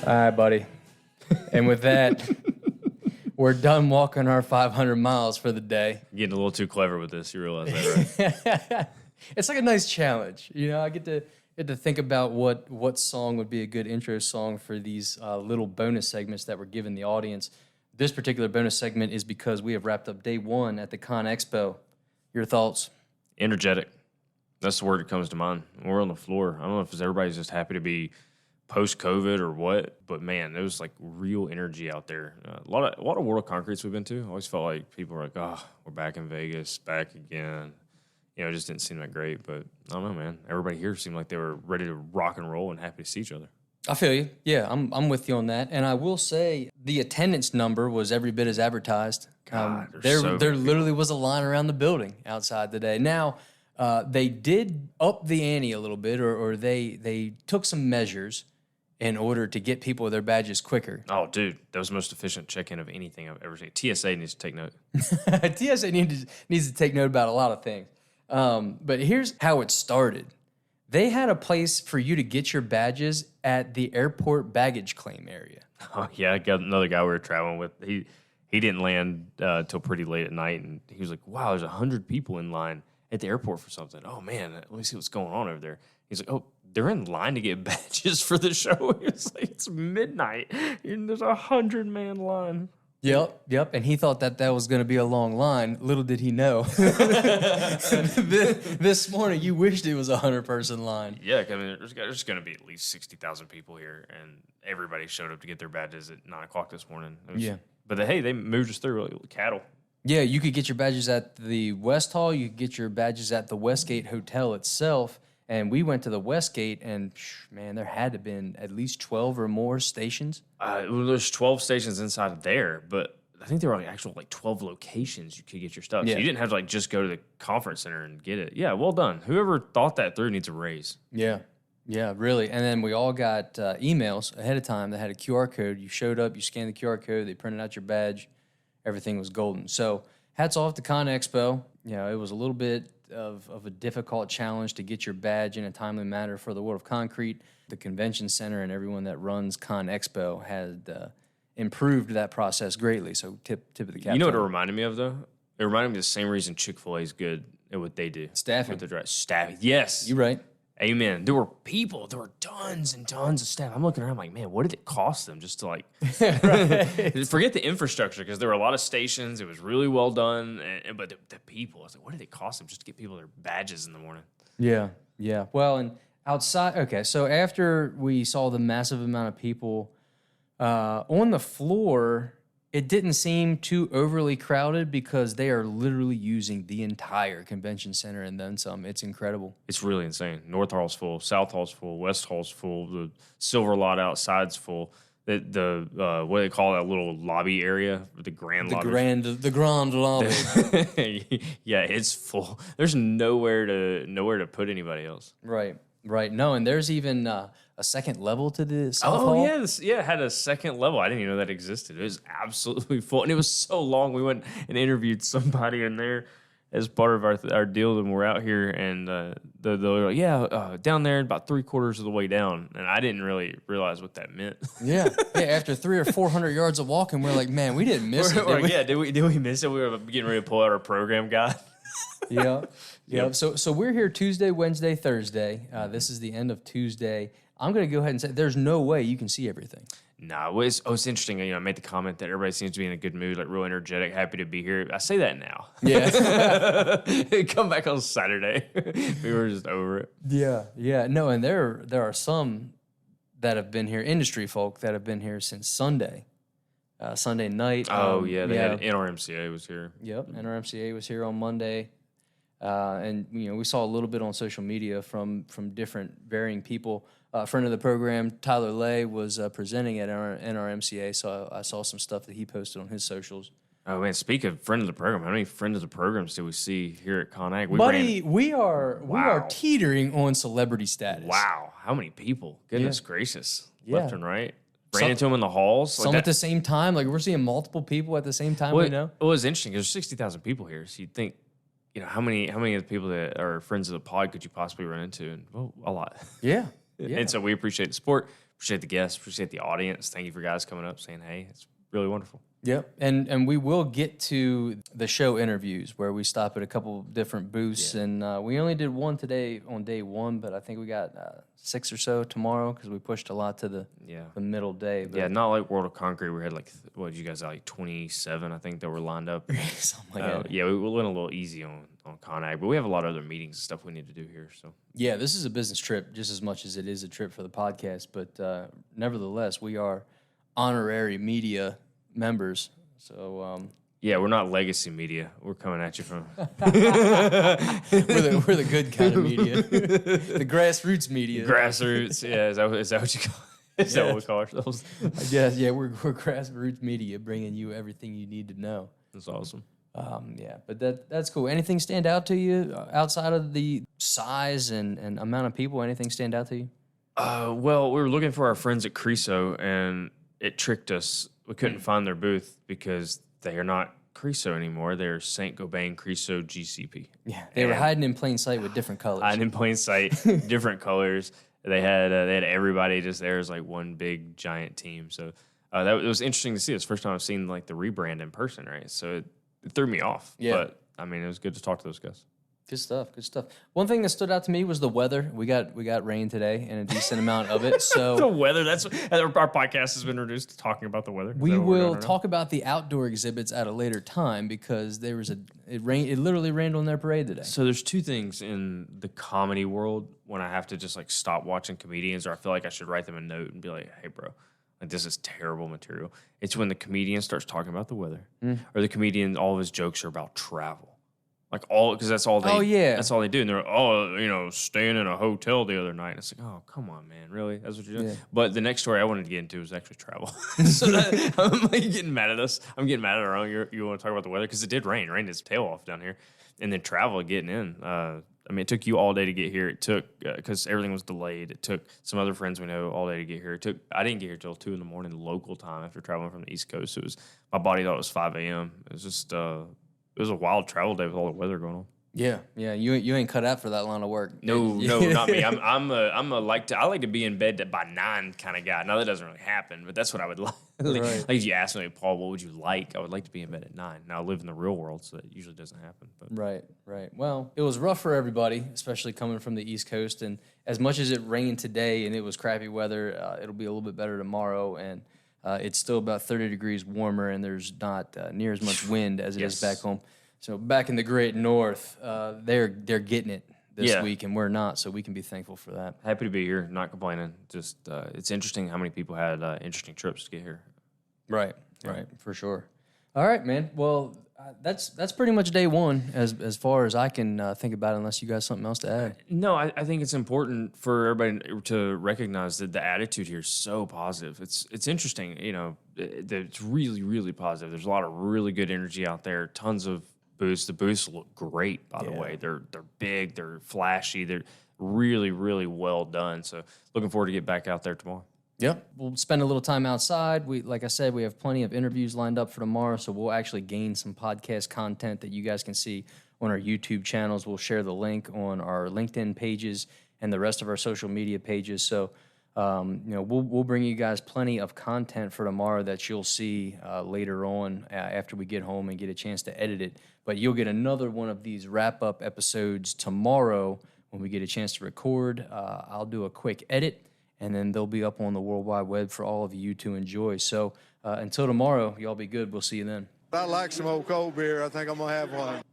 All right, buddy. And with that, we're done walking our 500 miles for the day. Getting a little too clever with this. You realize that, right? It's like a nice challenge. You know, I get to think about what song would be a good intro song for these little bonus segments that we're giving the audience. This particular bonus segment is because we have wrapped up day one at the ConExpo. Your thoughts? Energetic. That's the word that comes to mind. We're on the floor. I don't know if everybody's just happy to be post-COVID or what, but man, there was like real energy out there. A lot of World of Concretes we've been to. I always felt like people were like, "Oh, we're back in Vegas, back again." You know, it just didn't seem that great. But I don't know, man. Everybody here seemed like they were ready to rock and roll and happy to see each other. I feel you. Yeah, I'm with you on that. And I will say the attendance number was every bit as advertised. God, there literally was a line around the building outside today. Now, they did up the ante a little bit, or they took some measures in order to get people their badges quicker. Oh, dude, that was the most efficient check-in of anything I've ever seen. TSA needs to take note. TSA needs to take note about a lot of things. But here's how it started. They had a place for you to get your badges at the airport baggage claim area. Oh, yeah, I got another guy we were traveling with. He didn't land till pretty late at night, and he was like, wow, there's 100 people in line at the airport for something. Oh, man, let me see what's going on over there. He's like, oh, they're in line to get badges for the show. It's like, it's midnight, and there's a 100-man line. Yep. And he thought that was going to be a long line. Little did he know. This morning, you wished it was a 100-person line. Yeah, I mean, there's going to be at least 60,000 people here, and everybody showed up to get their badges at 9 o'clock this morning. But they moved us through like cattle. Yeah, you could get your badges at the West Hall. You could get your badges at the Westgate Hotel itself. And we went to the Westgate, and man, there had to have been at least 12 or more stations. There's 12 stations inside of there, but I think there were like 12 locations you could get your stuff. Yeah. So you didn't have to like just go to the conference center and get it. Yeah, well done. Whoever thought that through needs a raise. Yeah, really. And then we all got emails ahead of time that had a QR code. You showed up, you scanned the QR code, they printed out your badge, everything was golden. So hats off to ConExpo. You know, it was a little bit of a difficult challenge to get your badge in a timely manner for the World of Concrete. The convention center and everyone that runs ConExpo had improved that process greatly. So tip of the cap. You know what it reminded me of, though? It reminded me of the same reason Chick-fil-A is good at what they do. Staffing. Staffing. Yes. You're right. Amen. There were people. There were tons and tons of staff. I'm looking around like, man, what did it cost them just to like forget the infrastructure, because there were a lot of stations. It was really well done. But the people, I was like, what did it cost them just to get people their badges in the morning? Yeah. Well, and outside, okay, so after we saw the massive amount of people on the floor, it didn't seem too overly crowded because they are literally using the entire convention center and then some. It's incredible. It's really insane. North Hall's full, South Hall's full, West Hall's full, the Silver Lot outside's full. The what do they call that little lobby area? The grand lobby. The grand lobby. Yeah, it's full. There's nowhere to put anybody else. Right. No, and there's even a second level to the South Hall. Oh, yeah, it had a second level. I didn't even know that existed. It was absolutely full, and it was so long. We went and interviewed somebody in there as part of our deal, and we're out here, and they were like, down there, about 3/4 of the way down, and I didn't really realize what that meant. Yeah. After 300 or 400 yards of walking, we're like, man, we didn't miss it. Did we miss it? We were getting ready to pull out our program guide. Yeah. So we're here Tuesday, Wednesday, Thursday. This is the end of Tuesday. I'm going to go ahead and say there's no way you can see everything. No, it's interesting. You know, I made the comment that everybody seems to be in a good mood, like real energetic, happy to be here. I say that now. Yeah. Come back on Saturday. We were just over it. Yeah. No, and there are some that have been here, industry folk that have been here since Sunday. Sunday night. Oh, yeah. They had NRMCA was here. Yep. NRMCA was here on Monday. And, you know, we saw a little bit on social media from different varying people. A friend of the program, Tyler Lay, was presenting at NRMCA, so I saw some stuff that he posted on his socials. Oh, man, speak of friend of the program, how many friends of the programs do we see here at ConAg? Buddy, we are teetering on celebrity status. Wow. How many people? Goodness gracious. Left and right. Ran into them in the halls. Some at the same time. Like, we're seeing multiple people at the same time, we know. It was interesting because there's 60,000 people here, so you'd think, you know, how many of the people that are friends of the pod could you possibly run into? And, well, a lot. Yeah. And so we appreciate the support, appreciate the guests, appreciate the audience. Thank you for guys coming up saying, hey, it's really wonderful. Yep. And we will get to the show interviews where we stop at a couple different booths. Yeah. And we only did one today on day one, but I think we got 6 or so tomorrow because we pushed a lot to the middle day. But not like World of Concrete. We had what did you guys have, like 27, I think, that were lined up. Something like that. Yeah, we went a little easy on ConExpo, but we have a lot of other meetings and stuff we need to do here. So yeah, this is a business trip just as much as it is a trip for the podcast. But nevertheless, we are honorary media members. So we're not legacy media. We're coming at you from we're the good kind of media. The grassroots media. Grassroots, yeah. Is that what you call it? Is that what we call ourselves? Yeah, we're grassroots media bringing you everything you need to know. That's awesome. But that's cool. Anything stand out to you outside of the size and amount of people? Anything stand out to you? Well, we were looking for our friends at Creso, and it tricked us. We couldn't find their booth because they are not Creso anymore. They're Saint Gobain Creso GCP. Yeah, they were hiding in plain sight with different colors. Hiding in plain sight, different colors. They had everybody just there as like one big giant team. So it was interesting to see. It's the first time I've seen like the rebrand in person, right? So it threw me off. Yeah. But I mean, it was good to talk to those guys. Good stuff. One thing that stood out to me was the weather. We got rain today and a decent amount of it. So the weather. That's our podcast has been reduced to talking about the weather. We will talk about the outdoor exhibits at a later time because it literally rained on their parade today. So there's two things in the comedy world when I have to just like stop watching comedians, or I feel like I should write them a note and be like, hey, bro, like this is terrible material. It's when the comedian starts talking about the weather, or the comedian, all of his jokes are about travel. Like because that's all they. That's all they do. And they're staying in a hotel the other night. And it's like, oh, come on, man, really? That's what you're doing. Yeah. But the next story I wanted to get into was actually travel. So I'm like getting mad at us. I'm getting mad at our own. You want to talk about the weather because it did rain. It rained its tail off down here, and then travel getting in. I mean, it took you all day to get here. It took because everything was delayed. It took some other friends we know all day to get here. I didn't get here till 2 a.m. local time after traveling from the East Coast. So my body thought it was 5 a.m. It was just. It was a wild travel day with all the weather going on. Yeah. You ain't cut out for that line of work. No, not me. I like to be in bed by 9 kind of guy. Now that doesn't really happen, but that's what I would like. Right. Like if you ask me, Paul, what would you like? I would like to be in bed at 9. Now I live in the real world, so that usually doesn't happen. But. Right. Well, it was rough for everybody, especially coming from the East Coast. And as much as it rained today and it was crappy weather, it'll be a little bit better tomorrow. And it's still about 30 degrees warmer, and there's not near as much wind as it is back home. So back in the great north, they're getting it this week, and we're not, so we can be thankful for that. Happy to be here, not complaining. Just it's interesting how many people had interesting trips to get here. Right, for sure. All right, man. Well, that's pretty much day one as far as I can think about it, unless you guys have something else to add. No, I think it's important for everybody to recognize that the attitude here is so positive. It's interesting, it's really, really positive. There's a lot of really good energy out there, tons of booths. The booths look great, by the way. They're big, they're flashy, they're really, really well done. So looking forward to get back out there tomorrow. Yep. We'll spend a little time outside. Like I said, we have plenty of interviews lined up for tomorrow, so we'll actually gain some podcast content that you guys can see on our YouTube channels. We'll share the link on our LinkedIn pages and the rest of our social media pages. So, we'll bring you guys plenty of content for tomorrow that you'll see later on after we get home and get a chance to edit it. But you'll get another one of these wrap-up episodes tomorrow when we get a chance to record. I'll do a quick edit, and then they'll be up on the World Wide Web for all of you to enjoy. So until tomorrow, y'all be good. We'll see you then. I like some old cold beer. I think I'm going to have one.